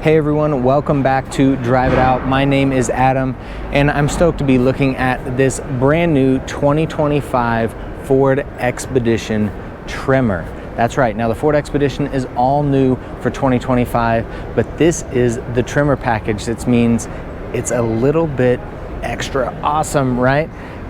Hey everyone, welcome back to Drive It Out. My name is Adam, and I'm stoked to be looking at this brand new 2025 Ford Expedition Tremor. That's right, now the Ford Expedition is all new for 2025, but this is the Tremor package. That means it's a little bit extra awesome, right?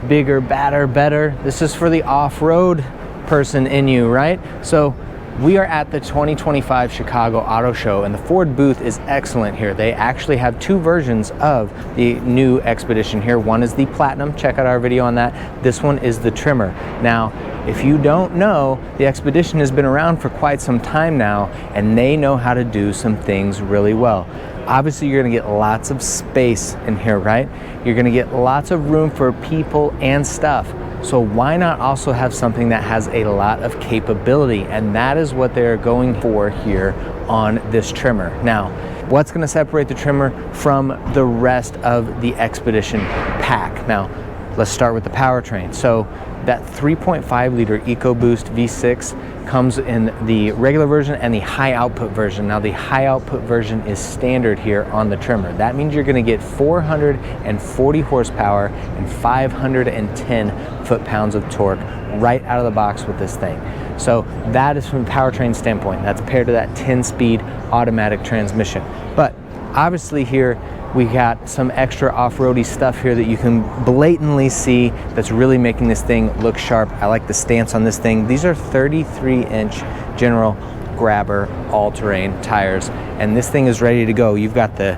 Bigger, badder, better. This is for the off-road person in you, right? So we are at the 2025 Chicago Auto Show, and the Ford booth is excellent here. They actually have two versions of the new Expedition here. One is the Platinum, check out our video on that. This one is the Tremor. Now, if you don't know, the Expedition has been around for quite some time now, and they know how to do some things really well. Obviously, you're gonna get lots of space in here, right? You're gonna get lots of room for people and stuff. So why not also have something that has a lot of capability? And that is what they're going for here on this Tremor. Now, what's gonna separate the Tremor from the rest of the Expedition pack? Now, let's start with the powertrain. So that 3.5 liter EcoBoost V6 comes in the regular version and the high output version. Now the high output version is standard here on the Tremor. That means you're gonna get 440 horsepower and 510 foot-pounds of torque right out of the box with this thing. So that is from a powertrain standpoint. That's paired to that 10-speed automatic transmission. But obviously here, we got some extra off-roady stuff here that you can blatantly see that's really making this thing look sharp. I like the stance on this thing. These are 33-inch General Grabber all-terrain tires, and this thing is ready to go. You've got the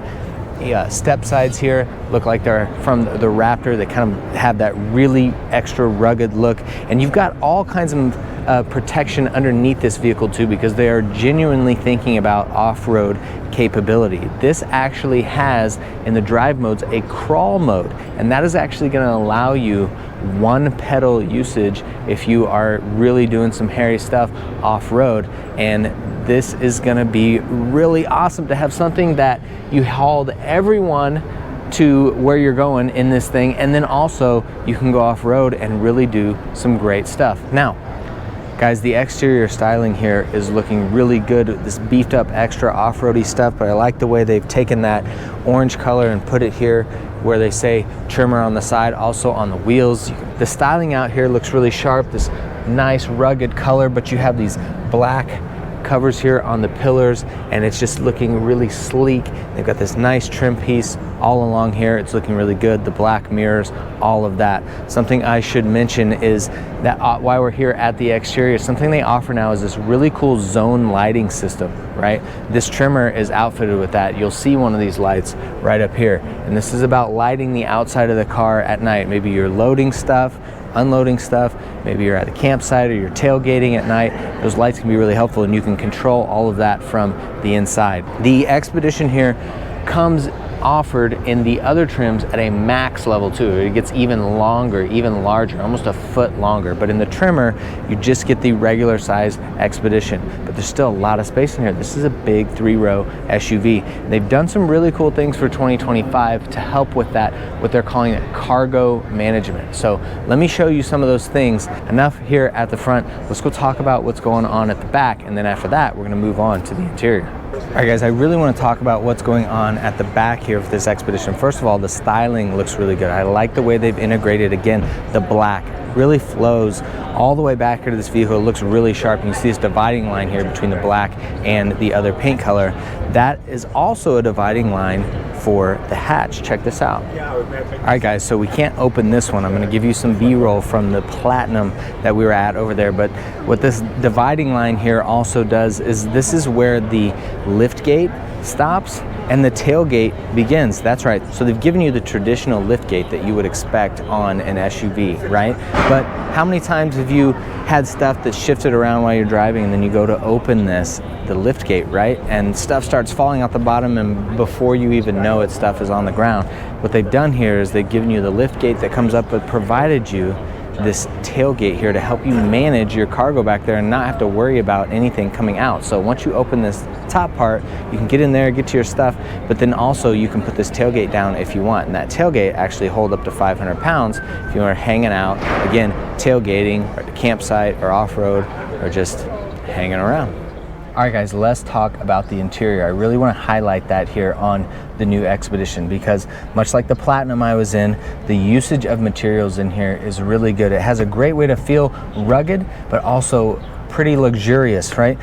step sides here, look like they're from the Raptor. They kind of have that really extra rugged look, and you've got all kinds of protection underneath this vehicle too, because they are genuinely thinking about off-road capability. This actually has in the drive modes a crawl mode, and that is actually going to allow you one pedal usage if you are really doing some hairy stuff off-road. And this is going to be really awesome to have something that you hauled everyone to where you're going in this thing, and then also you can go off-road and really do some great stuff. Now guys, the exterior styling here is looking really good with this beefed up extra off-roady stuff, but I like the way they've taken that orange color and put it here where they say Tremor on the side, also on the wheels. The styling out here looks really sharp, this nice rugged color, but you have these black covers here on the pillars, and it's just looking really sleek. They've got this nice trim piece all along here. It's looking really good. The black mirrors, all of that. Something I should mention is that while we're here at the exterior, something they offer now is this really cool zone lighting system, right? This Tremor is outfitted with that. You'll see one of these lights right up here, and this is about lighting the outside of the car at night. Maybe you're loading stuff, unloading stuff, maybe you're at a campsite or you're tailgating at night. Those lights can be really helpful, and you can control all of that from the inside. The Expedition here comes offered in the other trims at a max level too. It gets even longer, even larger, almost a foot longer. But in the Tremor, you just get the regular size Expedition. But there's still a lot of space in here. This is a big 3-row SUV. They've done some really cool things for 2025 to help with that, what they're calling it cargo management. So let me show you some of those things. Enough here at the front. Let's go talk about what's going on at the back, and then after that, we're gonna move on to the interior. All right guys, I really want to talk about what's going on at the back here of this Expedition. First of all, the styling looks really good. I like the way they've integrated, again, the black. Really flows all the way back here to this vehicle. It looks really sharp. You see this dividing line here between the black and the other paint color. That is also a dividing line for the hatch. Check this out. All right guys, so we can't open this one. I'm going to give you some B-roll from the Platinum that we were at over there, but what this dividing line here also does is this is where the lift gate stops and the tailgate begins. That's right. So they've given you the traditional lift gate that you would expect on an SUV, right? But how many times have you had stuff that shifted around while you're driving, and then you go to open this, the lift gate, right? And stuff starts falling out the bottom, and before you even know it, stuff is on the ground. What they've done here is they've given you the lift gate that comes up, but provided you this tailgate here to help you manage your cargo back there and not have to worry about anything coming out. So once you open this top part, you can get in there, get to your stuff, but then also you can put this tailgate down if you want. And that tailgate actually hold up to 500 pounds if you are hanging out, again, tailgating or at a campsite or off-road or just hanging around. All right guys, let's talk about the interior. I really want to highlight that here on the new Expedition, because much like the Platinum I was in, the usage of materials in here is really good. It has a great way to feel rugged, but also pretty luxurious, right?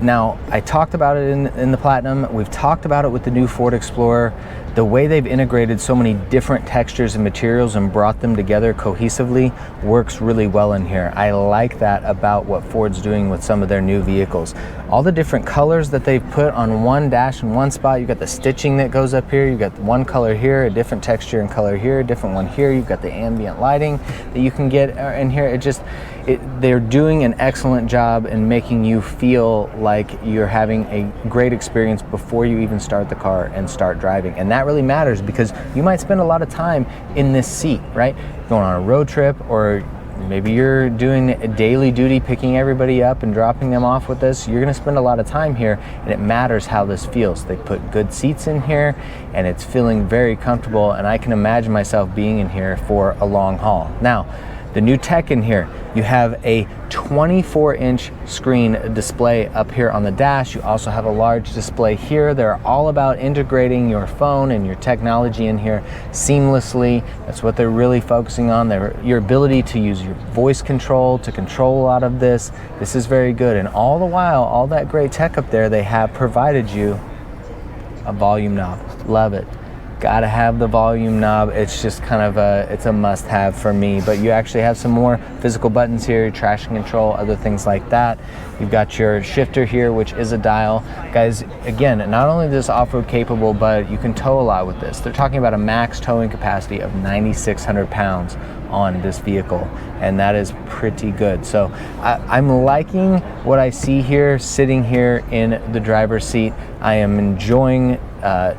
Now, I talked about it in the Platinum. We've talked about it with the new Ford Explorer. The way they've integrated so many different textures and materials and brought them together cohesively works really well in here. I like that about what Ford's doing with some of their new vehicles. All the different colors that they've put on one dash in one spot. You've got the stitching that goes up here. You've got one color here, a different texture and color here, a different one here. You've got the ambient lighting that you can get in here. They're doing an excellent job in making you feel like you're having a great experience before you even start the car and start driving. And that really matters, because you might spend a lot of time in this seat, right? Going on a road trip, or maybe you're doing a daily duty picking everybody up and dropping them off with this. You're gonna spend a lot of time here, and it matters how this feels. They put good seats in here and it's feeling very comfortable, and I can imagine myself being in here for a long haul. Now, the new tech in here, you have a 24-inch screen display up here on the dash. You also have a large display here. They're all about integrating your phone and your technology in here seamlessly. That's what they're really focusing on. Your ability to use your voice control to control a lot of this. This is very good. And all the while, all that great tech up there, they have provided you a volume knob. Love it. Gotta have the volume knob. It's just kind of it's a must-have for me. But you actually have some more physical buttons here, traction control, other things like that. You've got your shifter here, which is a dial. Guys, again, not only is this off-road capable, but you can tow a lot with this. They're talking about a max towing capacity of 9,600 pounds on this vehicle, and that is pretty good. So I'm liking what I see here, sitting here in the driver's seat. I am enjoying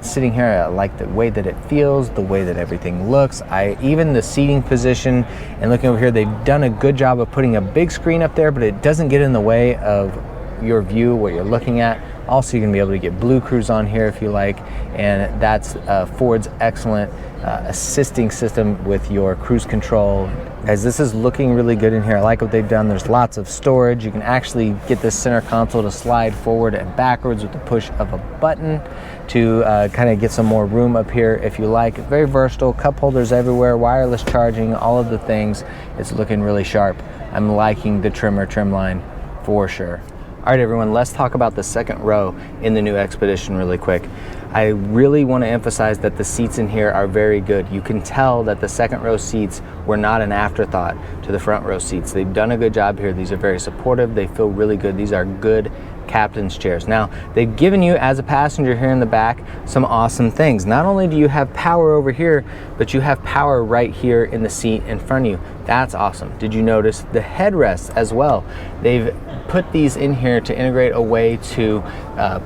sitting here. I like the way that it feels, the way that everything looks. Even the seating position, and looking over here, they've done a good job of putting a big screen up there, but it doesn't get in the way of your view, what you're looking at. Also, you're gonna be able to get Blue Cruise on here if you like, and that's Ford's excellent assisting system with your cruise control. Guys, this is looking really good in here. I like what they've done. There's lots of storage. You can actually get this center console to slide forward and backwards with the push of a button to kind of get some more room up here if you like. Very versatile, cup holders everywhere, wireless charging, all of the things. It's looking really sharp. I'm liking the Tremor trim line for sure. All right, everyone, let's talk about the second row in the new Expedition really quick. I really want to emphasize that the seats in here are very good. You can tell that the second row seats were not an afterthought to the front row seats. They've done a good job here. These are very supportive. They feel really good. These are good captain's chairs. Now, they've given you, as a passenger here in the back, some awesome things. Not only do you have power over here, but you have power right here in the seat in front of you. That's awesome. Did you notice the headrests as well? They've put these in here to integrate a way to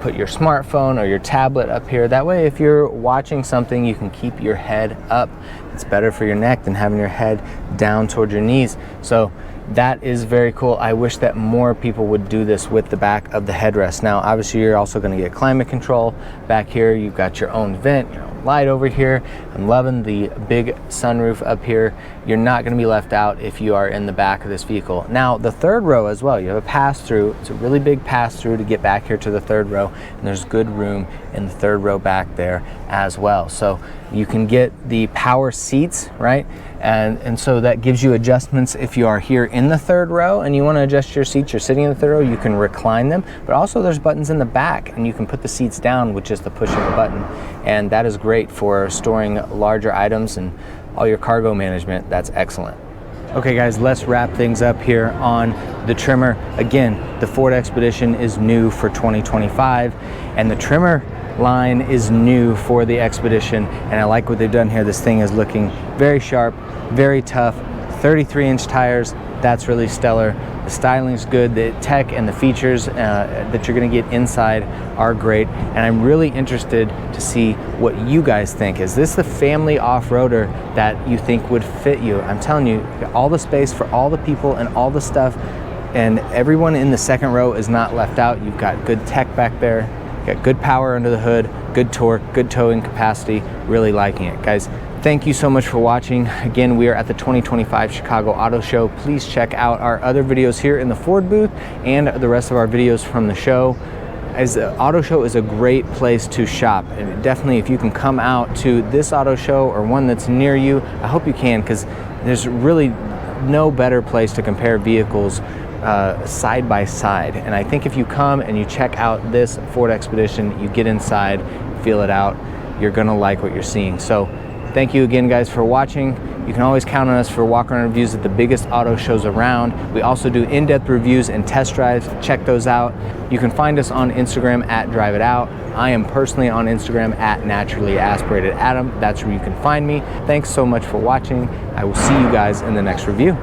put your smartphone or your tablet up here. That way, if you're watching something, you can keep your head up. It's better for your neck than having your head down toward your knees. So that is very cool. I wish that more people would do this with the back of the headrest. Now, obviously, you're also going to get climate control back here. You've got your own vent, your own light over here. I'm loving the big sunroof up here. You're not going to be left out if you are in the back of this vehicle. Now, the third row as well, you have a pass-through. It's a really big pass-through to get back here to the third row, and there's good room in the third row back there as well. So you can get the power seats, right? And so that gives you adjustments if you are here in the third row and you want to adjust your seats. You're sitting in the third row, you can recline them, but also there's buttons in the back and you can put the seats down with just the push of a button. And that is great for storing larger items and all your cargo management. That's excellent. Okay guys, let's wrap things up here on the Tremor. Again, the Ford Expedition is new for 2025 and the Tremor line is new for the Expedition, and I like what they've done here. This thing is looking very sharp, very tough. 33-inch tires, that's really stellar. The styling is good. The tech and the features that you're going to get inside are great, and I'm really interested to see what you guys think. Is this the family off-roader that you think would fit you? I'm telling you, all the space for all the people and all the stuff, and everyone in the second row is not left out. You've got good tech back there. Got good power under the hood, good torque, good towing capacity. Really liking it. Guys, thank you so much for watching. Again, we are at the 2025 Chicago Auto Show. Please check out our other videos here in the Ford booth and the rest of our videos from the show. as the auto show is a great place to shop, and definitely if you can come out to this auto show or one that's near you, I hope you can, because there's really no better place to compare vehicles side by side. And I think if you come and you check out this Ford Expedition, you get inside, feel it out, you're gonna like what you're seeing. So thank you again, guys, for watching. You can always count on us for walk-around reviews at the biggest auto shows around. We also do in-depth reviews and test drives. Check those out. You can find us on Instagram at DriveItOut. I am personally on Instagram at naturallyaspiratedadam. That's where you can find me. Thanks so much for watching. I will see you guys in the next review.